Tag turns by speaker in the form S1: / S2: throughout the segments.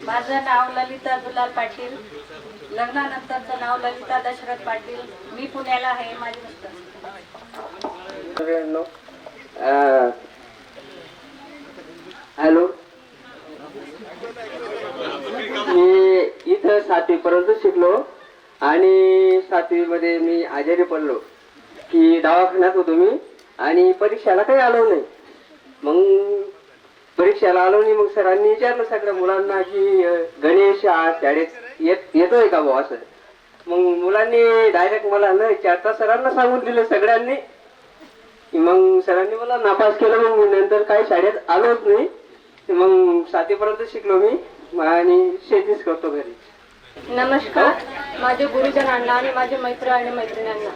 S1: माझं नाव ललिता दुलाल पाटील. लग्नानंतरचं नाव ललिता दशरथ पाटील. मी पुण्याला आहे. माझे मिस्टर.
S2: हॅलो, मी इथं 7वी पर्यंत शिकलो आणि 7वी मध्ये मी आजारी पडलो की दवाखान्यात होतो मी आणि परीक्षेला काही आलो नाही. मग परीक्षेला आलो नाही. मग सरांनी विचारलं सगळ्या मुलांना की गणेश आज शाळेत येतोय का भाऊ असं. मग मुलांनी डायरेक्ट मला न विचारता सरांना सांगून दिलं सगळ्यांनी. मग सरांनी मला नापास केलं. मग मी नंतर काही शाळेत आलोच नाही. मग 7वी पर्यंत शिकलो मी आणि शेतीच करतो घरी.
S3: नमस्कार. माझे गुरुजनांना आणि माझे मित्र आणि मैत्रिणींना.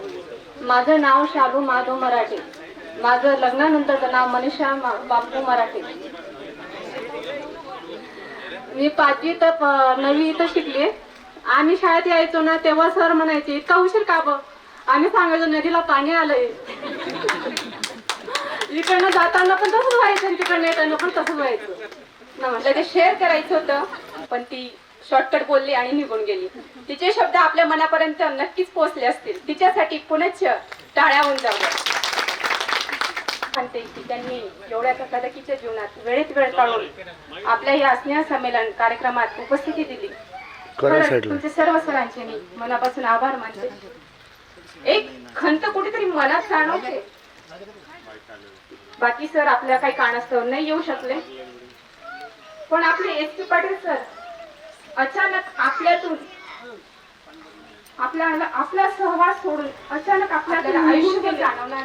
S3: माझं नाव शालू माधव मराठे. माझं लग्नानंतरचं नाव मनीषा बापू मराठे. मी 5वी तर 9वी इथं शिकले. आम्ही शाळेत यायचो ना तेव्हा सर म्हणायचे इतका उशीर का बघ. आम्ही सांगायचो नदीला पाणी आलंय. इकडनं जाताना पण तसंच व्हायचं आणि तिकडनं येताना पण तसंच व्हायचं. नमस्कार. ते शेअर करायचं होतं पण ती शॉर्टकट बोलली आणि निघून गेली. तिचे शब्द आपल्या मनापर्यंत नक्कीच पोहोचले असतील. तिच्यासाठी पुनश्च टाळ्या होऊन जाऊ. म्हणते की त्यांनी एवढ्या धकाधकीच्या जीवनात वेळेत वेळ काढून आपल्या या स्नेह संमेलन कार्यक्रमात उपस्थिती दिली. तुमचे सर्व सरांचे मी मनापासून आभार मानते. एक खंत कुठेतरी मनात जाणवते. बाकी सर आपल्या काही कारणास्तव नाही येऊ शकले पण आपले SP पाटील सर अचानक आपल्यातून आपला सहवास सोडून अचानक आपल्याला आयुष्य जाणवणार.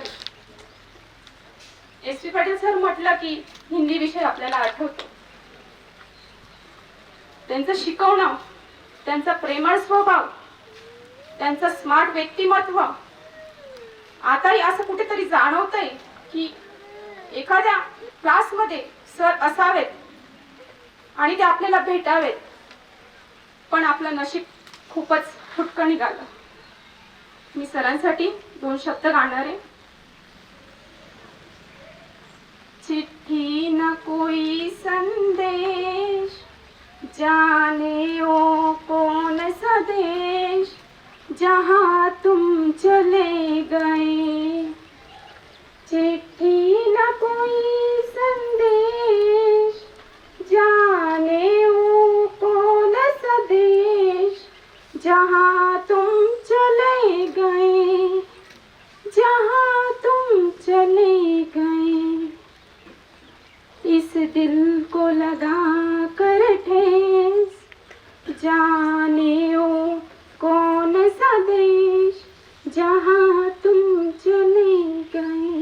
S3: SP पाटील सर म्हटलं की हिंदी विषय आपल्याला आठवतो. त्यांचं शिकवणं, त्यांचा प्रेमळ स्वभाव, त्यांचं स्मार्ट व्यक्तिमत्व. आताही असं कुठेतरी जाणवतंय की एखाद्या क्लासमध्ये सर असावेत आणि ते आपल्याला भेटावेत. पण आपलं नशीब खूपच फुटकं निघालं. मी सरांसाठी 2 शब्द गाणार आहे. चिट्ठी न कोई संदेश जाने ओ कौन सा देश जहाँ तुम चले गए. चिट्ठी न कोई संदेश जाने ओ कौन सा देश जहाँ तुम चले गए. जहाँ तुम चले गए. इस दिल को लगा कर ठेस जाने ओ कौन सा देश जहाँ तुम चले गए.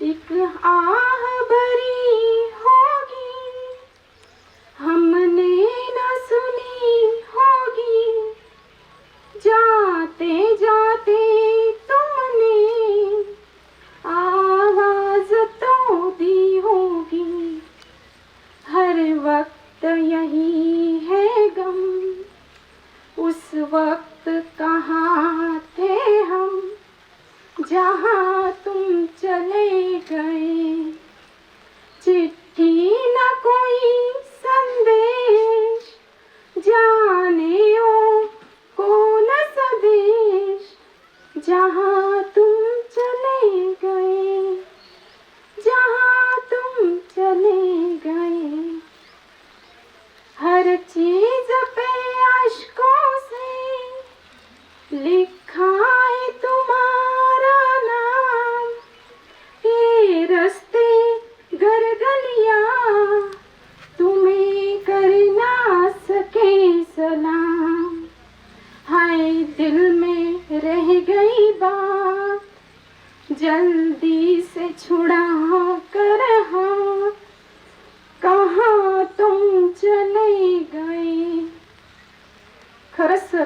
S3: एक आह भरी होगी हमने न सुनी होगी. जाते जाते तुमने आवाज तो दी होगी. हर वक्त यही है गम. उस वक्त कहाँ थे हम जहाँ तुम चले गए. चिट्ठी न कोई संदेश जाने ओ कौन सा देश जहाँ तुम चले गए. जहाँ तुम चले गए. हर चीज पे अश्कों से लिखा है तुम्हारा नाम. ये रस्ते घर गलियां तुम्हें कर ना सके सलाम. हाय दिल में रह गई बात जल्दी से छुड़ा कर हाँ कहाँ तुम चले गए. खरंच सर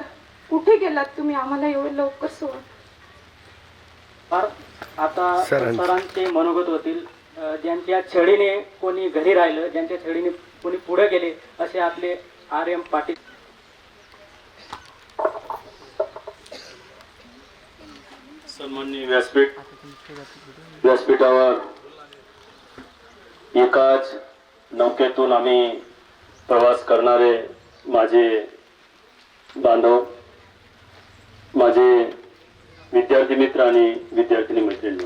S3: कुठे गेलात तुम्ही. आम्हाला एवढं लवकर सोडून.
S4: आता सरांचे मनोगत होतील. ज्यांच्या छडीने कोणी घरी राहिलं, ज्यांच्या छडीने कोणी पुढे गेले असे आपले RM पाटील.
S5: सन्माननीय व्यासपीठावर एकाच नौकेतून आम्ही प्रवास करणारे माझे बांधव, माझे विद्यार्थी मित्र आणि विद्यार्थिनी मैत्रिणी,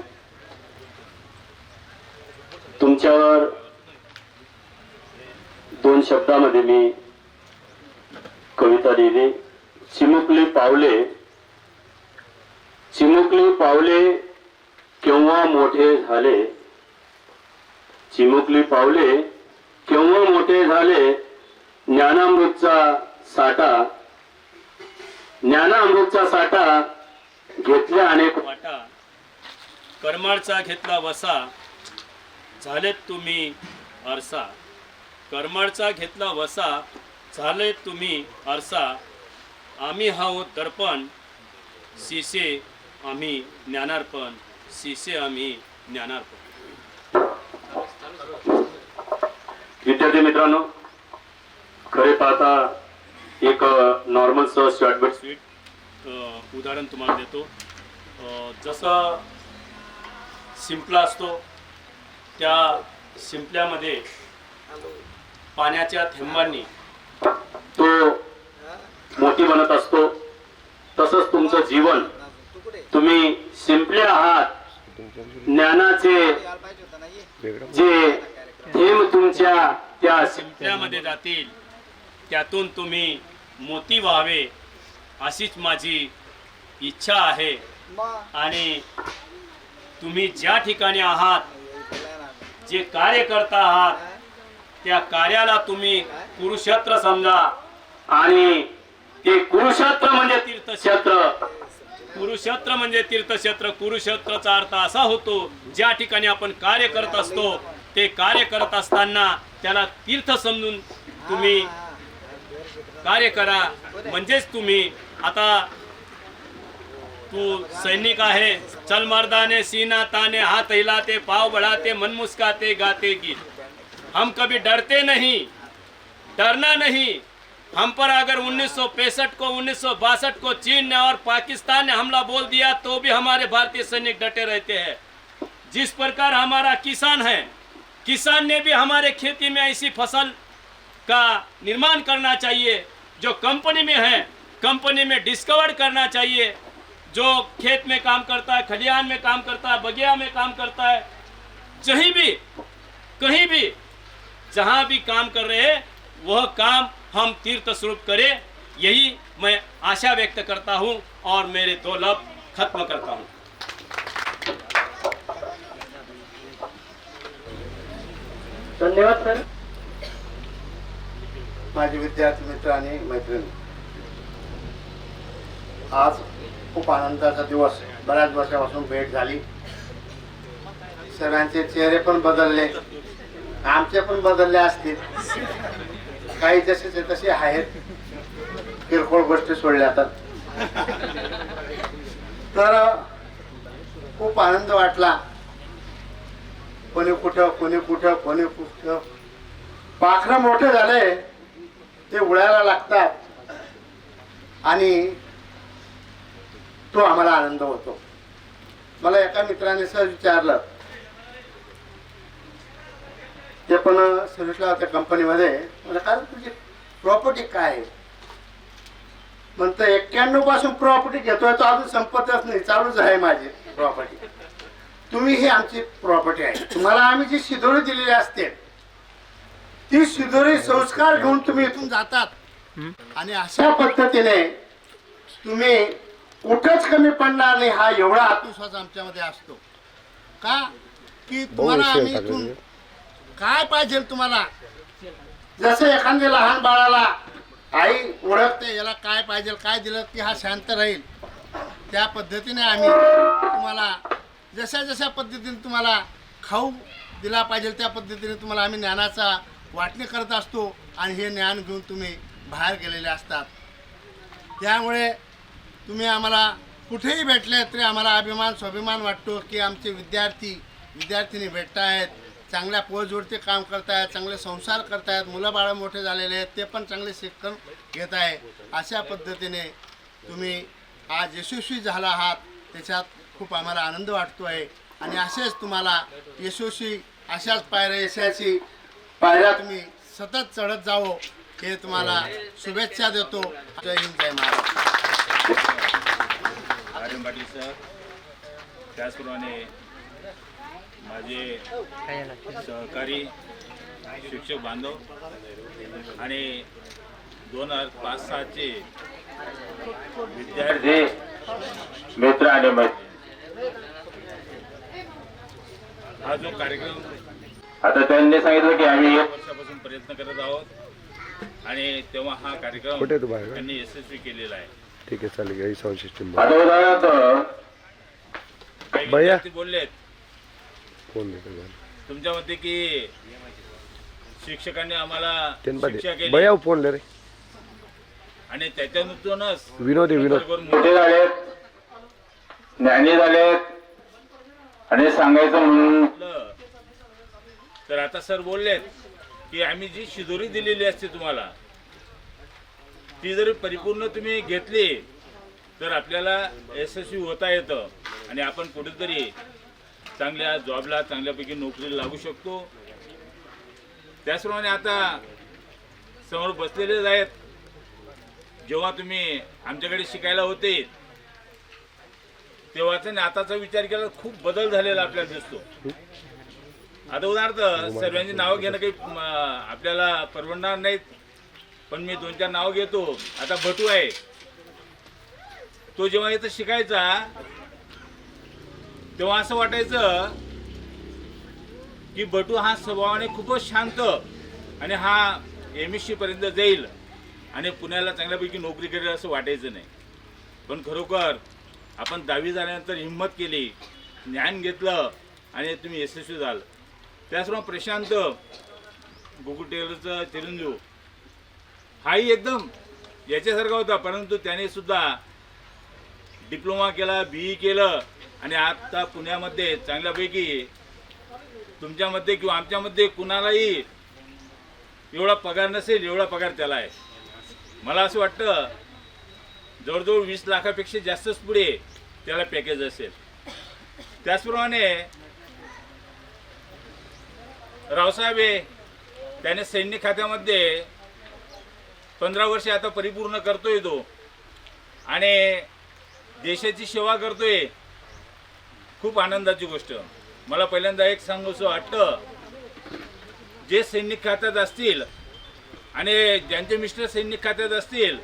S5: तुमच्यावर 2 शब्दामध्ये मी कविता लिहिली. चिमुकली पावले, चिमुकली पावले केव्हा मोठे झाले, चिमुकली पावले केव्हा मोठे झाले, ज्ञानामृतचा साठा, ज्ञानामृतचा साठा घेतल्या अनेक वाटा, करमाळचा घेतला वसा, झालेत तुम्ही आरसा, करमाळचा घेतला वसा, झालेत तुम्ही आरसा, आम्ही आहोत दर्पण, शिसे आम्ही ज्ञानार्पण, शिसे आम्ही ज्ञानार्पण. विद्यार्थी मित्रांनो, खरे पाहता एक नॉर्मल शॉर्ट बट स्वीट उदाहरण तुम्हाला देतो. जसं शिंपला असतो, त्या शिंपल्यामध्ये पाण्याच्या थेंबांनी तो मोठी बनत असतो. तसंच तुमचं जीवन, तुम्ही शिंपले आहात. ज्ञानाचे जे थेंब तुमच्या त्या शिंपल्यामध्ये जातील, त्यातून तुम्ही मोती व्हावे अशीच माझी इच्छा आहे. आणि तुम्ही ज्या ठिकाणी आहात, जे कार्य करता आहात, त्या कार्याला तुम्ही कुरुक्षेत्र समजा. आणि ते कुरुक्षेत्र म्हणजे तीर्थक्षेत्र, कुरुक्षेत्र म्हणजे तीर्थक्षेत्र. कुरुक्षेत्राचा अर्थ असा होतो, ज्या ठिकाणी आपण कार्य करत असतो, ते कार्य करत असताना त्याला तीर्थ समजून तुम्ही कार्य करा. म्हणजेच तुम्ही आता तू सैनिक आहे, चल मर्दाने सीना ताने, हाथ हिलाते, पाव बढ़ाते, मन मुस्काते, गाते गीत. हम कभी डरते नहीं, डरना नहीं. हम पर अगर 1965 को 1962 को चीन ने और पाकिस्तान ने हमला बोल दिया तो भी हमारे भारतीय सैनिक डटे रहते हैं. जिस प्रकार हमारा किसान है, किसान ने भी हमारे खेती में ऐसी फसल का निर्माण करना चाहिए. जो कंपनी में है, कंपनी में डिस्कवर करना चाहिए. जो खेत में काम करता है, खलिहान में काम करता है, बगिया में काम करता है, जहीं भी कहीं भी जहां भी काम कर रहे हैं, वह काम हम तीर्थ स्वरूप करें. यही मैं आशा व्यक्त करता हूं और मेरे 2 लफ्ज खत्म करता हूं.
S4: धन्यवाद सर.
S6: माझे विद्यार्थी मित्र आणि मैत्रिणी, आज खूप आनंदाचा दिवस. बऱ्याच वर्षापासून भेट झाली. सर्वांचे चेहरे पण बदलले, आमचे पण बदलले असतील. काही जसेचे तसे आहेत, किरकोळ गोष्टी सोडल्या तर खूप आनंद वाटला. कोणी कुठं कोणी कुठं कोणी कुठं. पाखरं मोठे झाले, ते उडायला लागतात आणि तो आम्हाला आनंद होतो. मला एका मित्राने सहज विचारलं, ते पण सर्व्हिसला होत्या कंपनीमध्ये. मला काय तुझी प्रॉपर्टी काय आहे? म्हणतं 91 पासून प्रॉपर्टी घेतोय, तो अजून संपतच नाही, चालूच आहे माझी प्रॉपर्टी. तुम्ही ही आमची प्रॉपर्टी आहे. तुम्हाला आम्ही जी शिदोरी दिलेली असते, ती शिदोरी संस्कार घेऊन तुम्ही इथून जातात. आणि अशा पद्धतीने तुम्ही कुठंच कमी पडणार नाही, हा एवढा आत्मविश्वास आमच्यामध्ये असतो. का की तुम्हाला आम्ही इथून काय पाहिजे, तुम्हाला जसं एखाद्या लहान बाळाला आई ओळखते, याला काय पाहिजे, काय दिलं की हा शांत राहील, त्या पद्धतीने आम्ही तुम्हाला जशा पद्धतीने तुम्हाला खाऊ दिला पाहिजे, त्या पद्धतीने तुम्हाला आम्ही ज्ञानाचा वाटणी करत असतो. आणि हे ज्ञान घेऊन तुम्ही बाहेर गेलेले असतात. त्यामुळे तुम्ही आम्हाला कुठेही भेटले तरी आम्हाला अभिमान स्वाभिमान वाटतो की आमचे विद्यार्थिनी भेटत आहेत, चांगल्या पोजवरती काम करतायत, चांगले संसार करतायत, मुलं बाळं मोठे झालेले आहेत, ते पण चांगले शिक्षण घेत आहे. अशा पद्धतीने तुम्ही आज यशस्वी झाला आहात, त्याच्यात खूप आम्हाला आनंद वाटतो आहे. आणि असेच तुम्हाला यशस्वी अशाच पायऱ्या, यशाची पायऱ्या तुम्ही सतत चढत जावं हे तुम्हाला शुभेच्छा देतो. जय हिंद जय महाराष्ट्र.
S7: आर्यन पाटील सर, त्याचप्रमाणे माझे सहकारी शिक्षक बांधव आणि 2005-06चे विद्यार्थी मित्र आणि हा जो कार्यक्रम आता त्यांनी सांगितलं की आम्ही 1 वर्षापासून प्रयत्न करत आहोत आणि तेव्हा हा कार्यक्रम त्यांनी यशस्वी केलेला आहे.
S8: ठीक आहे, चालेल. काही साऊंड सिस्टम
S7: आता उदाहरणार्थ काही विद्यार्थी बोललेत
S8: फोन देतो
S7: तुमच्यामध्ये की शिक्षकांनी आम्हाला
S8: त्यांना
S7: शिक्षा केली
S8: भैया फोन ले रे.
S7: आणि त्याच्यातूनच
S8: विनोद आहे, विनोद.
S7: मोठे झालेत, ज्ञानी झालेत आणि सांगायचं म्हणून तर आता सर बोललेत की आम्ही जी शिदोरी दिलेली असते तुम्हाला ती जरी परिपूर्ण तुम्ही घेतली तर आपल्याला यशस्वी होता येतं आणि आपण कुठेतरी चांगल्या जॉबला चांगल्यापैकी नोकरीला लागू शकतो. त्याचप्रमाणे आता समोर बसलेलेच आहेत. जेव्हा तुम्ही आमच्याकडे शिकायला होते तेव्हाचा आणि आताचा विचार केला खूप बदल झालेला आपल्याला दिसतो. आता उदाहरणार्थ सर्वांची नावं घेणं काही आपल्याला परवडणार नाहीत, पण मी 2-4 नावं घेतो. आता भटू आहे, तो जेव्हा इथं शिकायचा तेव्हा असं वाटायचं की बटू हा स्वभावाने खूपच शांत आणि हा MSc पर्यंत जाईल आणि पुण्याला चांगल्यापैकी नोकरी करेल असं वाटायचं नाही. पण खरोखर आपण 10वी झाल्यानंतर हिंमत केली, ज्ञान घेतलं आणि तुम्ही यशस्वी झाल. त्याचप्रमाणे प्रशांत गोकुळ टेलरचा चिरंजीव हाही एकदम याच्यासारखा होता, परंतु त्याने सुद्धा डिप्लोमा केला, BE केलं आणि आता पुण्यामध्ये चांगल्यापैकी तुमच्यामध्ये किंवा आमच्यामध्ये कुणालाही एवढा पगार नसेल एवढा पगार त्याला आहे. मला असं वाटतं जवळजवळ 20 लाखापेक्षा जास्तच पुढे त्याला पॅकेज असेल. त्याचप्रमाणे रावसाहेब त्याने सैन्य खात्यामध्ये 15 वर्षे आता परिपूर्ण करतोय तो आणि देशाची सेवा करतोय. खूप आनंदाची गोष्ट. मला पहिल्यांदा एक सांगूसं वाटतं, जे सैनिक खात्यात असतील आणि ज्यांचे मिस्टर सैनिक खात्यात असतील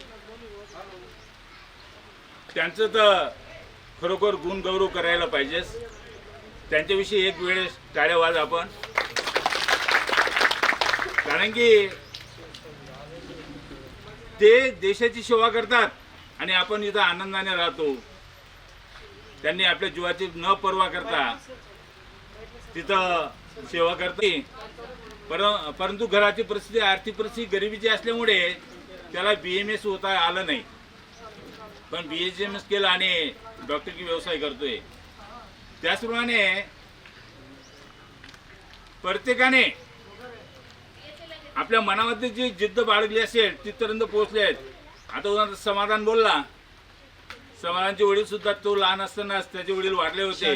S7: त्यांचं तर खरोखर गुणगौरव करायला पाहिजेच. त्यांच्याविषयी एक वेळेस टाळ्या वाज आपण, कारण की ते देशाची सेवा करतात आणि आपण इथं आनंदाने राहतो. त्यांनी आपल्या जीवाची न पर्वा करता तिथं सेवा करते. परंतु घराची परिस्थिती, आर्थिक परिस्थिती गरिबीची असल्यामुळे त्याला BMS होता आलं नाही, पण BHMS केलं आणि डॉक्टरची व्यवसाय करतोय. त्याचप्रमाणे प्रत्येकाने आपल्या मनामध्ये जी जिद्द बाळगली असेल तिथपर्यंत पोहोचले आहेत. आता उदाहरणार्थ समाधान बोलला, समाधानचे वडील सुद्धा तो लहान असतानाच त्याचे वडील वारले होते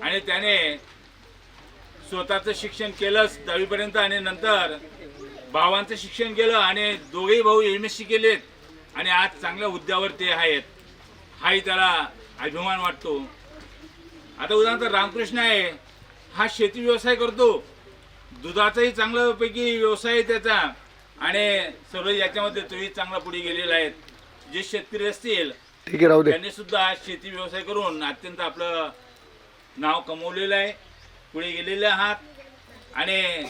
S7: आणि त्याने स्वतःचं शिक्षण केलंच 10वी पर्यंत आणि नंतर भावांचं शिक्षण केलं आणि दोघेही भाऊ MSc केलेत आणि आज चांगल्या हुद्द्यावर ते आहेत. हाही त्याला अभिमान वाटतो. आता उदाहरणार्थ रामकृष्ण आहे, हा शेती व्यवसाय करतो, दुधाचाही चांगल्यापैकी व्यवसाय आहे त्याचा आणि सर्व याच्यामध्ये तोही चांगला पुढे गेलेला आहे. जे शेतकरी असतील
S8: ठीक आहे, राहू दे.
S7: त्यांनी सुद्धा शेती व्यवसाय करून अत्यंत आपलं नाव कमवलेलं आहे, पुढे गेलेले आहात. आणि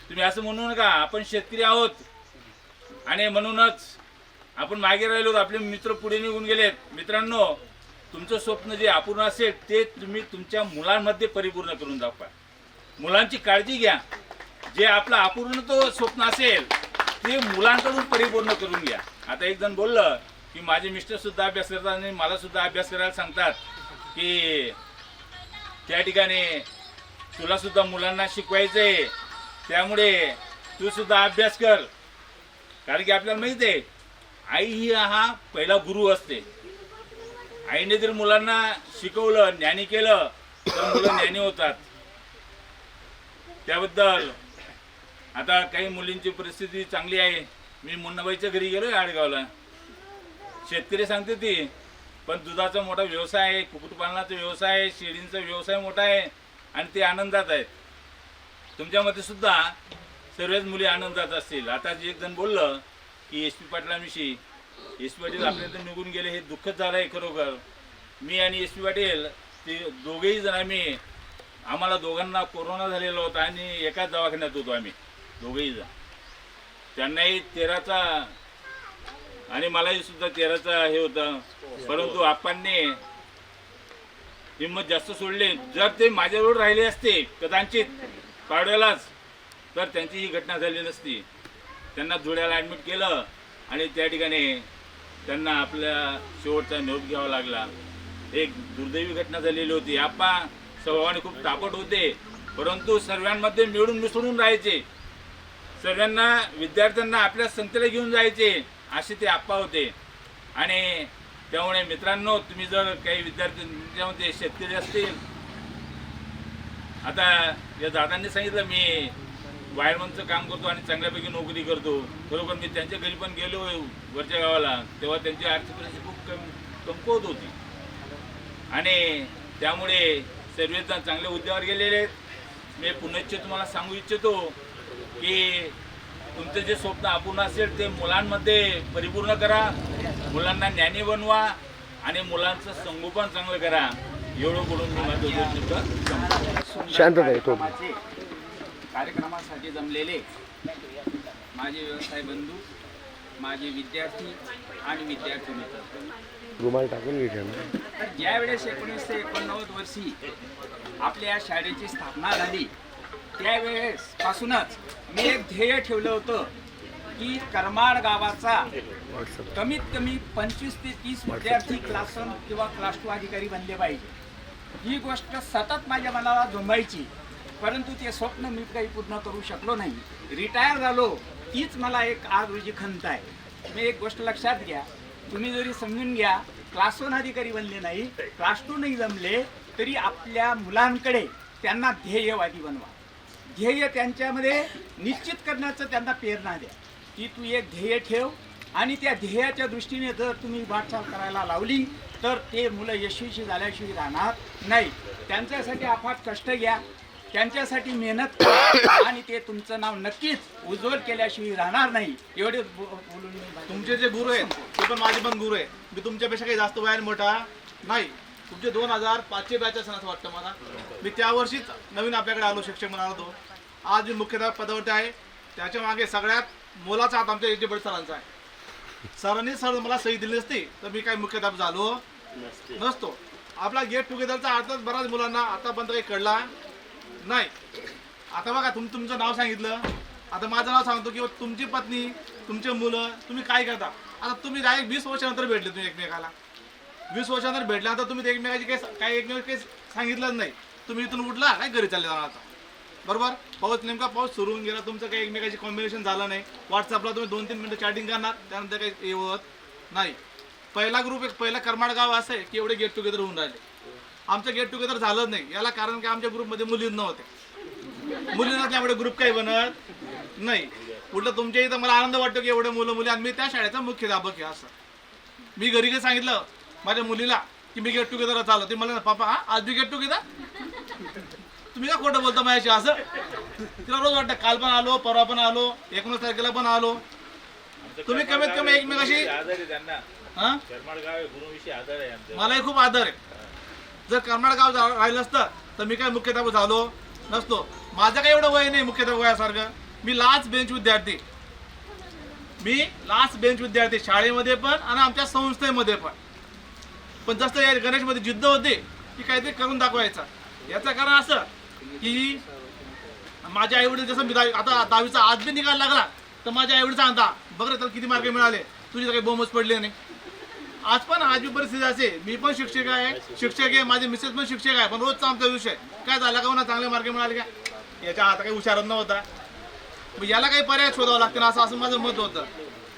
S7: तुम्ही असं म्हणू नका आपण शेतकरी आहोत आणि म्हणूनच आपण मागे राहिलो, आपले मित्र पुढे निघून गेलेत. मित्रांनो, तुमचं स्वप्न जे अपूर्ण असेल ते तुम्ही तुमच्या मुलांमध्ये परिपूर्ण करून दाखवा. मुलांची काळजी घ्या. जे आपलं अपूर्ण तो स्वप्न असेल ते मुलांकडून परिपूर्ण करून घ्या. आता एक जण बोललं की माझे मिस्टर सुद्धा अभ्यास करतात आणि मला सुद्धा अभ्यास करायला सांगतात की त्या ठिकाणी तुला सुद्धा मुलांना शिकवायचंय, त्यामुळे तू सुद्धा अभ्यास कर. कारण की आपल्याला माहिती आहे आई ही हा पहिला गुरु असते. आईने जर मुलांना शिकवलं, ज्ञानी केलं तर मुलं ज्ञानी होतात. त्याबद्दल आता काही मुलींची परिस्थिती चांगली आहे. मी मुन्नाबाईच्या घरी गेलो आडगावला, शेतकरी सांगते ती, पण दुधाचा मोठा व्यवसाय आहे, कुक्कुटपालनाचा व्यवसाय आहे, शेळींचा व्यवसाय मोठा आहे आणि ते आनंदात आहेत. तुमच्यामध्ये सुद्धा सर्वच मुली आनंदात असतील. आता जे एक जण बोललं की एस पी पाटलांविषयी, एस पी पाटील आपल्याला निघून गेले, हे दुःखच झालं आहे खरोखर. मी आणि एस पी पाटील ते दोघेही जण आम्हाला दोघांना कोरोना झालेला होता आणि एकाच दवाखान्यात होतो आम्ही दोघेही जण. त्यांनाही 13चा आणि मलाही सुद्धा 13चा हे होतं, परंतु आप्पांनी हिंमत जास्त सोडली. जर ते माझ्यावर राहिले असते कदाचित पाडव्यालाच, तर त्यांची ही घटना झाली नसती. त्यांना धुळ्याला ॲडमिट केलं आणि त्या ठिकाणी त्यांना आपल्या शेवटचा निरोप घ्यावा लागला. एक दुर्दैवी घटना झालेली होती. आप्पा स्वभावाने खूप तापट होते, परंतु सर्वांमध्ये मिळून मिसळून राहायचे. सर्वांना विद्यार्थ्यांना आपल्या संस्थेला घेऊन जायचे, असे ते आप्पा होते. आणि त्यामुळे मित्रांनो, तुम्ही जर काही विद्यार्थी तुमच्यामध्ये शेतकरी असतील, आता या दादांनी सांगितलं मी वायरमनचं काम करतो आणि चांगल्यापैकी नोकरी करतो. बरोबर, मी त्यांच्या घरी पण गेलो वरच्या गावाला, तेव्हा त्यांची आर्थिक परिस्थिती खूप कमकुवत होती आणि त्यामुळे सर्वजण चांगल्या हुद्द्यावर गेलेले आहेत. मी पुनश्च तुम्हाला सांगू इच्छितो की तुमचं जे स्वप्न अपूर्ण असेल ते मुलांमध्ये परिपूर्ण करा, मुलांना ज्ञानी बनवा आणि मुलांचं संगोपन चांगलं करा. एवढं बोलून मी माझं
S8: शांतता आहे तो.
S9: माझे कार्यक्रमासाठी जमलेले माझे व्यवसाय बंधू, माझे विद्यार्थी आणि विद्यार्थी मित्र,
S8: रुमाल टाकून घ्या.
S9: तर ज्यावेळेस 1989 वर्षी आपल्या शाळेची स्थापना झाली, त्यावेळेस पासूनच मी एक ध्येय ठेवलं होतं की करमाड गावाचा कमीत कमी 25 ते 30 विद्यार्थी क्लास 1 किंवा क्लास 2 अधिकारी बनले पाहिजे. ही गोष्ट सतत माझ्या मनाला झोंबायची, परंतु ते स्वप्न मी काही पूर्ण करू शकलो नाही. रिटायर झालो, तीच मला एक आज रोजी खंत आहे. तुम्ही एक गोष्ट लक्षात घ्या, तुम्ही जरी समजून घ्या क्लास 1 अधिकारी बनले नाही, क्लास 2 नाही जमले, तरी आपल्या मुलांकडे त्यांना ध्येयवादी बनवा. ध्येय त्यांच्यामध्ये निश्चित करण्याचं त्यांना प्रेरणा द्या की तू एक ध्येय ठेव आणि त्या ध्येयाच्या दृष्टीने जर तुम्ही वाटचाल करायला लावली तर ते मुलं यशस्वी झाल्याशिवाय राहणार नाही. त्यांच्यासाठी अफाट कष्ट घ्या, त्यांच्यासाठी मेहनत करा आणि ते तुमचं नाव नक्कीच उज्ज्वल केल्याशिवाय राहणार नाही. एवढे बोलून मी
S10: तुमचे जे गुरु आहेत ते पण माझे पण गुरु आहे. मी तुमच्यापेक्षा काही जास्त वयाने मोठा नाही. तुमचे 2005चे बॅच असेल असं वाटतं मला. मी त्या वर्षीच नवीन आपल्याकडे आलो, शिक्षक म्हणून आलो. आज मी मुख्याध्यापक पदावरती आहे. त्याच्या मागे सगळ्यात मोलाचा हात आमच्या एच डी बट सरांचा आहे. सरांनी सर मला सही दिली नसती तर मी काही मुख्याध्यापक झालो नसतो. आपला गेट टुगेदरचा अर्थच बऱ्याच मुलांना आतापर्यंत काही कळला नाही. आता बघा, तुमचं नाव सांगितलं, आता माझं नाव सांगतो की तुमची पत्नी, तुमचे मुलं, तुम्ही काय करता. आता तुम्ही डायरेक्ट 20 वर्षानंतर भेटले, तुम्ही एकमेकाला 20 वर्षानंतर भेटल्यानंतर तुम्ही एकमेकाची काही एकमेक काही सांगितलंच नाही. तुम्ही इथून उठला काय घरी चालले जाणार आता, बरोबर. पाऊस सुरू होऊन गेला, तुमचं काही एकमेकाची कॉम्बिनेशन झालं नाही. व्हॉट्सअपला तुम्ही 2-3 मिनिटं चॅटिंग करणार, त्यानंतर काही होत नाही. पहिला ग्रुप पहिला करमाड गाव असं आहे की एवढे गेट टुगेदर होऊन राहिले. आमचं गेट टुगेदर झालं नाही. याला कारण की आमच्या ग्रुपमध्ये मुली नव्हते. मुली नसल्यामुळे ग्रुप काही बनत नाही. उलट तुमच्या इथं मला आनंद वाटतो की एवढे मुलं मुली आणि मी त्या शाळेचा मुख्याध्यापक आहे. असं मी घरी काही सांगितलं माझ्या मुलीला की मी गेट टुगेदर चाललो, ते मला पापा आज बी गेट टुगेदर, तुम्ही का खोटं बोलता माझ्याशी. असं तिला रोज वाटतं. काल पण आलो, परवा पण आलो, 19 तारखेला पण आलो. तुम्ही कमीत कमी एकमेकाशी मलाही खूप आदर आहे. जर करमाड गाव राहिलं असतं तर मी काय मुख्याध्यापक झालो नसतो. माझं काही एवढं वय नाही मुख्याध्यापक वयासारखं. मी लास्ट बेंच विद्यार्थी, शाळेमध्ये पण आणि आमच्या संस्थेमध्ये पण. पण जसं गणेशमध्ये जिद्द होते की काहीतरी करून दाखवायचं. याचं कारण असं की माझ्या आईवडील जसं मी आता 10वीचा आज बी निकाल लागला तर माझ्या आईवडील सांगता बघ रे त्याला किती मार्क मिळाले, तुझी काही बोमच पडले नाही. आज बी परिस्थिती असे, मी पण शिक्षक आहे, माझे मिसेस पण शिक्षक आहे, पण रोजचा आमचा विषय काय झाला का ना चांगले मार्क मिळाले का, याच्या हाता काही हुशारच नव्हता. मग याला काही पर्याय शोधावं लागतं ना, असं माझं मत होतं.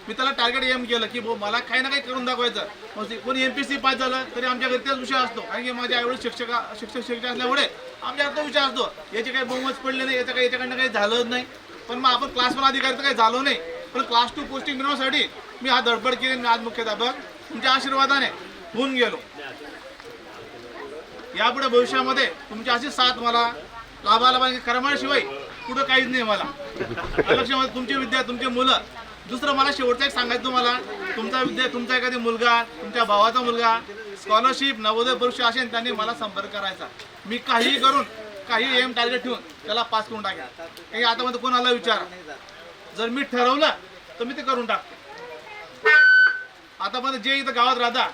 S10: मी त्याला टार्गेट एम केलं की मला काही ना काही करून दाखवायचं. मग कोणी MPSC पास झालं तरी आमच्या घरी तेच विषय असतो, कारण की माझ्या आईवडील शिक्षक असल्यामुळे आमच्या घरचा विषय असतो. याचे काही बोमच पडले नाही, याच्याकडनं काही झालंच नाही. पण मग आपण क्लास 1 अधिकारी तर काही झालो नाही, पण क्लास 2 पोस्टिंग मिळवण्यासाठी मी हा धडपड केली आणि आज मुख्याध्यापक तुमच्या आशीर्वादाने होऊन गेलो. यापुढे भविष्यामध्ये तुमची अशी साथ मला लाभायला पाहिजे. करमाळशिवाय पुढं काहीच नाही मला. लक्षामध्ये तुमची विद्या, तुमची मुलं. दुसरं मला शेवटचं एक सांगायचं तुम्हाला, तुमचा एखादी मुलगा, तुमच्या भावाचा मुलगा स्कॉलरशिप नवोदय परीक्षा असेल त्यांनी मला संपर्क करायचा. मी काही करून काही एम टार्गेट ठेवून त्याला पास करून टाकेल. काही आता मध्ये कोणाला विचारा, जर मी ठरवलं तर मी ते करून टाकतो. आता मध्ये जे इथं गावात राहता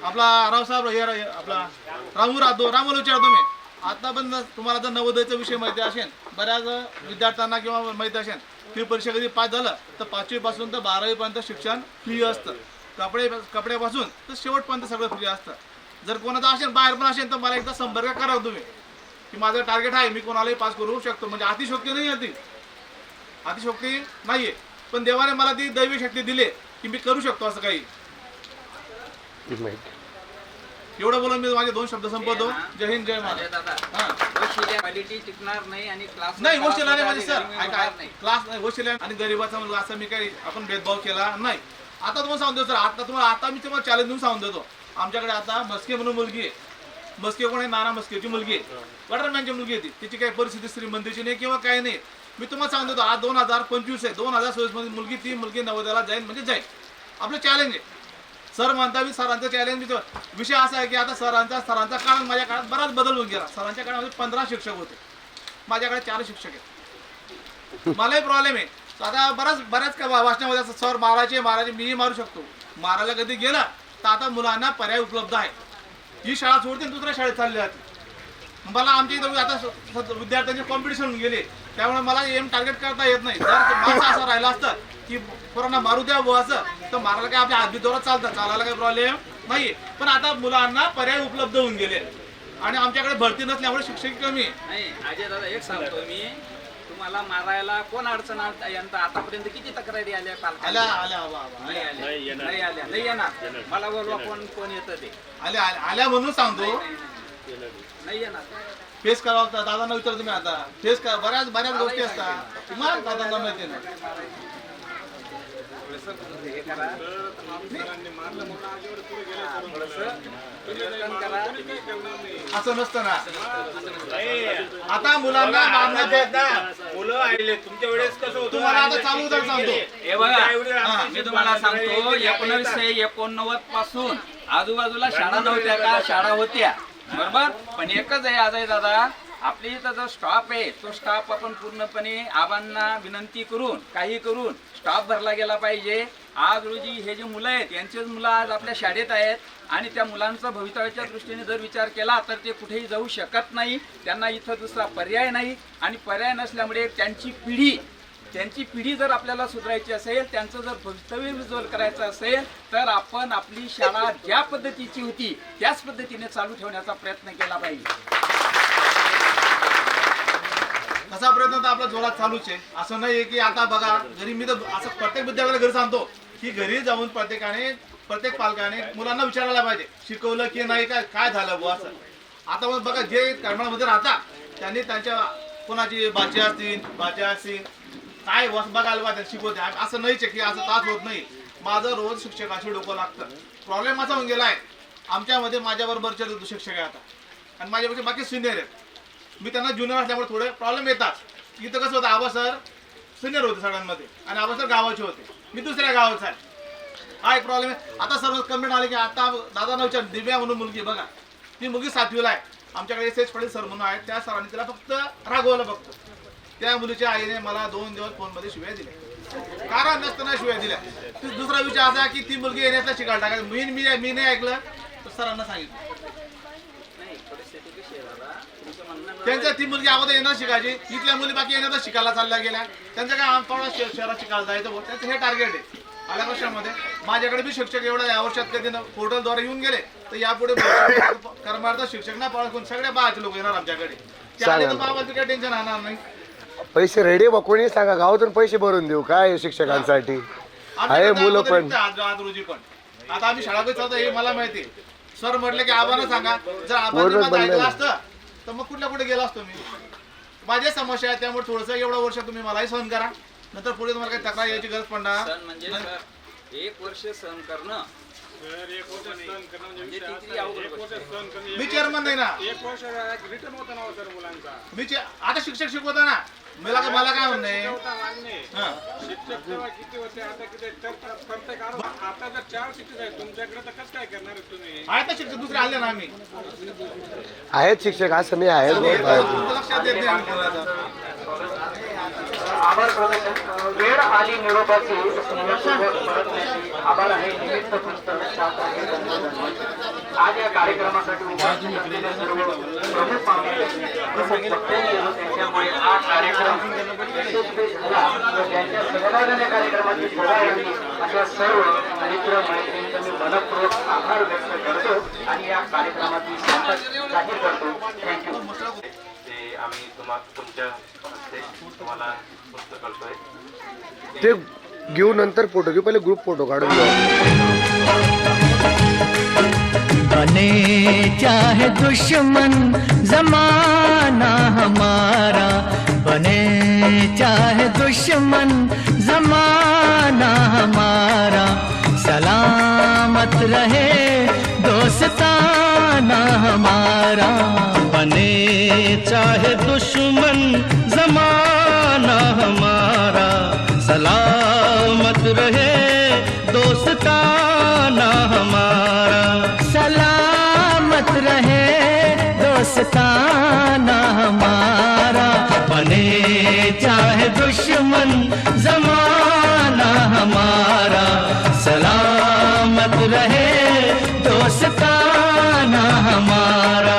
S10: आपला रावसाहेब हे आपला रामूला विचारतो मी. आता पण तुम्हाला जर नवोदयचा विषय माहिती असेल, बऱ्याच विद्यार्थ्यांना किंवा माहिती असेल की परीक्षा कधी पास झालं तर 5वी पासून तर 12वी पर्यंत शिक्षण फ्री असतं. कपड्यापासून तर शेवटपर्यंत सगळं फ्री असतं. जर कोणाचं असेल बाहेर पण असेल तर मला एकदा संपर्क करा तुम्ही की माझं टार्गेट आहे, मी कोणालाही पास करू शकतो. म्हणजे अतिशोक्ती नाही आहे, ती अतिशोक्ती नाहीये, पण देवाने मला ती दैवी शक्ती दिली की मी करू शकतो असं काही. एवढं बोलून मी माझे 2 शब्द संपवतो. जय हिंद, जय महाराष्ट्र.
S9: क्वालिटी टिकणार नाही आणि क्लास
S10: नाही वशिला नाही माझे सर, क्लास नाही वशिला आणि गरीबाचा मुलगा असं मी काही आपण भेदभाव केला नाही. आता तुम्हाला सांगतो सर, आता मी तुम्हाला चॅलेंज देऊन सांगून देतो. आमच्याकडे आता मस्के म्हणून मुलगी आहे. मस्के कोण आहे? नाना मस्केची मुलगी आहे, वॉटरमॅनची मुलगी आहे. तिची काही परिस्थिती श्रीमंतीची नाही किंवा काही नाही. मी तुम्हाला सांगून देतो, आज 2025 आहे, 2026 मध्ये मुलगी ती मुलगी नवोदयाला जाईल म्हणजे जाईल. आपलं चॅलेंज आहे. सर म्हणता मी सरांचं चॅलेंज. विषय असा आहे की आता सरांचा काळ माझ्या काळात बराच बदल होऊन गेला. सरांच्या काळामध्ये 15 शिक्षक होते, माझ्याकडे 4 शिक्षक आहेत. मलाही प्रॉब्लेम आहे. आता बऱ्याच का भाषणामध्ये असं सर मारायचे मीही मारू शकतो. मारायला कधी गेला तर आता मुलांना पर्याय उपलब्ध आहे. ही शाळा सोडते दुसऱ्या शाळेत चालली जाते. मला आमच्या इथं आता विद्यार्थ्यांचे कॉम्पिटिशन होऊन गेले, त्यामुळे मला एम टार्गेट करता येत नाही. जर माझं असं राहिलं असतं की पोरांना मारू द्या बुवा असं, तर मारायला काय आपल्या हातबी दोरात चालतात, चालायला काही प्रॉब्लेम नाही. पण आता मुलांना पर्याय उपलब्ध होऊन गेले आणि आमच्याकडे भरती नसल्यामुळे शिक्षक कमी आहे.
S9: नाही अजय दादा, एक सांगतो मी तुम्हाला, मारायला कोण अडचण यंदा आतापर्यंत किती तक्रारी आल्या पालकांच्या? नाही येणार. मला बोलवा कोण येतं ते.
S10: आल्या म्हणून सांगतो,
S9: नाही येणार.
S10: फेस करावं. दादांना विचारतो मी आता, फेस करा. बऱ्याच गोष्टी असतात तुम्हाला दादांना माहिती नाही. असं नसतं ना. आता मुलांना
S7: मुलं आले तुमच्या वेळेस कसं होतं?
S10: तुम्हाला आता चालू उदाहरण सांगतो.
S9: हे बघा, मी तुम्हाला सांगतो 1989 पासून आजूबाजूला शाळा नव्हत्या का? शाळा होत्या, बरोबर. पण एकच आहे अजय दादा, आपली इथं जो स्टाफ आहे तो स्टाफ आपण पूर्णपणे आबांना विनंती करून काही करून स्टाफ भरला गेला पाहिजे. आज रोजी हे जे मुलं आहेत यांचेच मुलं आज आपल्या शाळेत आहेत आणि त्या मुलांचा भवितव्याच्या दृष्टीने जर विचार केला तर ते कुठेही जाऊ शकत नाही. त्यांना इथं दुसरा पर्याय नाही आणि पर्याय नसल्यामुळे त्यांची पिढी जर आपल्याला सुधारायची असेल, त्यांचं जर भवितव्य उज्ज्वल करायचं असेल तर आपण आपली शाळा ज्या पद्धतीची होती त्याच पद्धतीने चालू ठेवण्याचा प्रयत्न केला पाहिजे.
S10: तसा प्रयत्न तर आपला जोरात चालूच आहे. असं नाही की आता बघा घरी मी तर असं प्रत्येक विद्यार्थ्याला घरी सांगतो की घरी जाऊन प्रत्येक पालकाने मुलांना विचारायला पाहिजे शिकवलं की नाही, काय झालं बुवा असं. आता मग बघा जे करमाळमध्ये राहतात त्यांनी त्यांच्या कोणाची बाची असतील काय बघायला पाहिजे, शिकवते. असं नाहीच की असं तास होत नाही. माझं रोज शिक्षकाशी डोकं लागतं. प्रॉब्लेम असा होऊन गेला आहे, आमच्यामध्ये माझ्याबरोबरचे शिक्षक आहे आता आणि माझ्यापेक्षा बाकी सिनियर आहेत. मी त्यांना ज्युनियर असल्यामुळे थोडे प्रॉब्लेम येतात. इथं कसं होतं, आबा सर सिनियर होते सगळ्यांमध्ये आणि आबा सर गावाचे होते, मी दुसऱ्या गावाचा आहे. हा एक प्रॉब्लेम आहे. आता सर्व कमेंट आले की आता दादांना विचार, दिव्या म्हणून मुलगी बघा, ती मुलगी 7वीला आहे. आमच्याकडे एस पाटील सर म्हणून आहेत, त्या सरांनी तिला फक्त रागवलं. फक्त त्या मुलीच्या आईने मला 2 दिवस फोनमध्ये शिव्या दिल्या, कारण नसताना शिव्या दिल्या. दुसरा विचार असा की ती मुलगी येण्याचा शिकायला टाकायचं. मी नाही ऐकलं तर सरांना सांगितलं. त्यांच्या ती मुलगी अगोदर येणार शिकायची, इथल्या मुली बाकी येण्याचा शिकायला चालल्या गेल्या. त्यांचं काय आमच्या शहरात शिकायला जायचं, त्यांचं हे टार्गेट आहे. आल्या वर्षामध्ये माझ्याकडे बी शिक्षक एवढ्या या वर्षात कधी पोर्टलद्वारे येऊन गेले तर यापुढे करमाळचा शिक्षक ना पाळून सगळ्या बाळाचे लोक येणार आमच्याकडे. ते आले तर बाबाचं काही टेन्शन राहणार नाही.
S8: पैसे रेडी बा, कोणी सांगा गावातून पैसे भरून देऊ काय शिक्षकांसाठी आहे मुलं पण.
S10: आज रोजी पण आता आम्ही शाळा चालतो हे मला माहिती. सर म्हटले की आबांना सांगा, जर आबांनी माझं ऐकलं असतं तर मग कुठे गेला असतो मी. माझ्या समस्या आहे, त्यामुळे थोडंसं एवढं वर्ष तुम्ही मलाही सहन करा, नंतर पुढे तुम्हाला काही तक्रार यायची गरज पडणार.
S9: सण म्हणजे सर 1 वर्ष सहन करणं म्हणजे किती अवघड गोष्ट आहे.
S10: मी चेअरमन नाही ना, मी आता शिक्षक शिकवताना मला काय म्हणणं आहे, हां. आहेत ना शिक्षक दुसरे आले ना आम्ही,
S8: आहेत शिक्षक असं नाही आहेत
S10: तुमचं लक्षात देत नाही आम्ही कोणाला.
S2: आभार प्रदर्शन वेळ आली निरोपाची आभार आहे निमित्त पुस्तक आज या कार्यक्रमासाठी उपस्थित सर्व प्रमुख पाहुणे त्यांच्यामुळे हा कार्यक्रम यशस्वी झाला. त्यांच्या सहभागाने कार्यक्रमाची शोभा वाढली. अशा सर्व मित्र मैत्रिणींचा मी मनपूर्वक आभार व्यक्त करतो आणि या कार्यक्रमाची सफल जाहीर करतो. थँक्यू.
S11: ते आम्ही तुमच्या हस्ते तुम्हाला पुस्तक करतोय.
S8: ते घेऊ नंतर फोटो घेऊ, पहिले ग्रुप फोटो काढून घेऊ.
S12: बने चाहे दुश्मन जमाना हमारा, बने चाहे दुश्मन जमाना हमारा, सलामत रहे दोस्ताना हमारा. बने चाहे दुश्मन जमाना हमारा, सलामत रहे दोस्ताना हमारा, सलामत रहे दोस्ताना हमारा. बने चाहे दुश्मन जमाना हमारा, सलामत रहे दोस्ताना हमारा.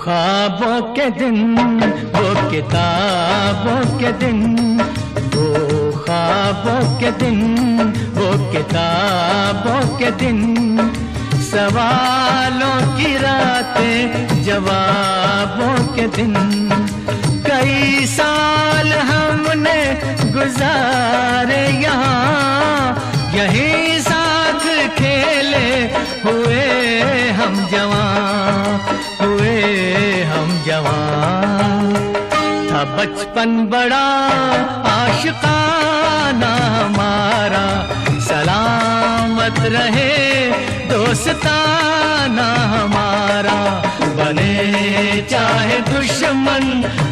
S12: ख्वाबों के दिन, वो किताबों के दिन, वो ख्वाबों के दिन, वो किताबों के दिन, सवालों की रातें जवाबों के दिन. कई साल हमने गुजारे यहाँ, यही साथ खेले हुए हम जवां, हुए हम जवां. था बचपन बड़ा आशिकाना हमारा, सलामत रहे दोस्ताना हमारा. बने चाहे दुश्मन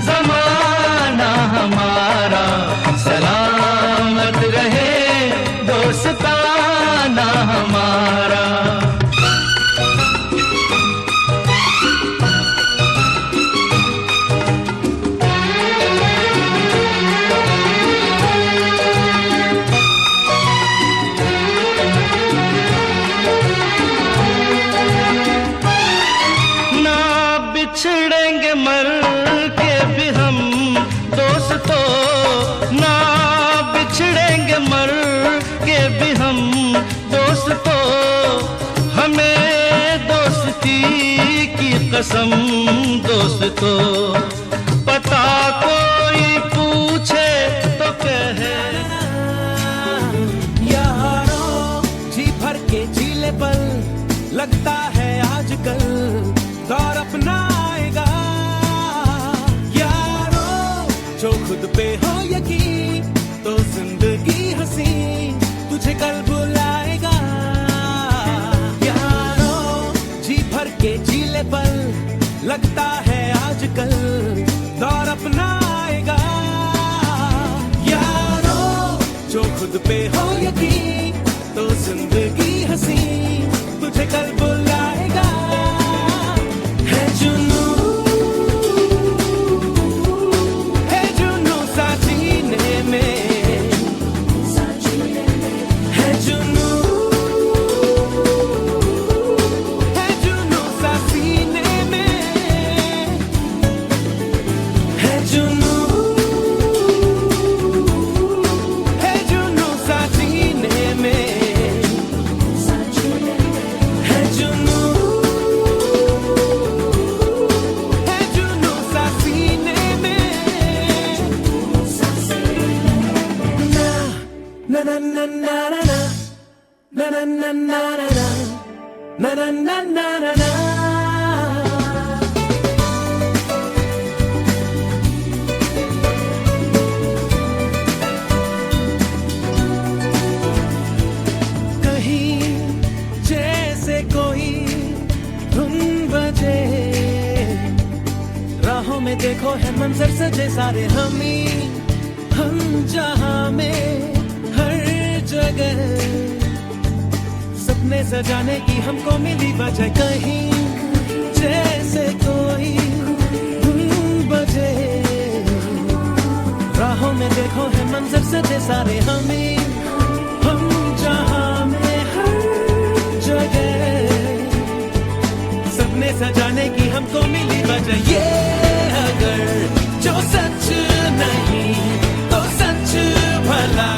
S12: जमाना हमारा, सलामत रहे दोस्ताना हमारा. बिछड़ेंगे मर के भी हम दोस्तों, ना बिछड़ेंगे मर के भी हम दोस्तों. हमें दोस्ती की कसम दोस्तों, पता कोई पूछे तो कहे.
S13: यारों जी भर के झीले पल लगता है आजकल दौर अपना आएगा. यारों जो खुद पे हो यकीन तो जिंदगी हंसी तुझे कल बुलाएगा. यारों जी भर के झीले पल लगता है आजकल दौर अपना आएगा. यारों जो खुद पे हो यकीन तो जिंदगी हंसी तुझे कल बुलाएगा. na na na na na na. कहीं जैसे कोई धुन बजे, राहों में देखो है मंजर सजे सारे हम जहां में हर जगह सपने सजाने की हमको मिली वजह। कहीं जैसे कोई धुन बजे, राहों में देखो है मंजर सजे सारे हम जहां में हर जगह सपने सजाने की हमको मिली वजह। ये अगर जो सच नहीं तो सच भला।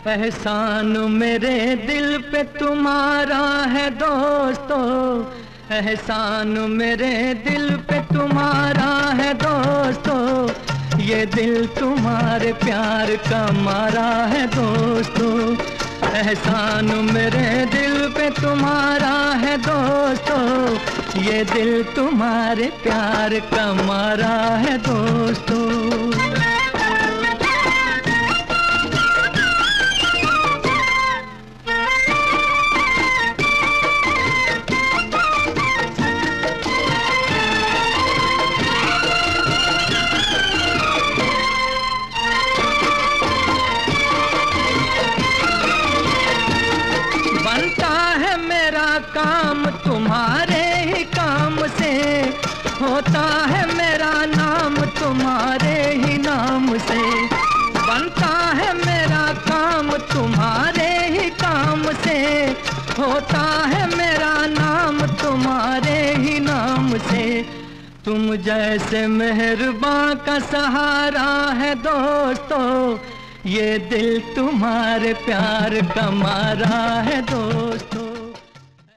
S12: एहसान मेरे दिल पे तुम्हारा है दोस्तों, एहसान मेरे दिल पे तुम्हारा है दोस्तों, ये दिल तुम्हारे प्यार का मारा है दोस्तों, एहसान मेरे दिल पे तुम्हारा है दोस्तों, ये दिल तुम्हारे प्यार का मारा है दोस्तों। काम तुम्हारे ही काम से होता है, मेरा नाम तुम्हारे ही नाम से बनता है, मेरा काम तुम्हारे ही काम से होता है, मेरा नाम तुम्हारे ही नाम से। तुम जैसे मेहरबां का सहारा है दोस्तों, ये दिल तुम्हारे प्यार का मारा है दोस्तों।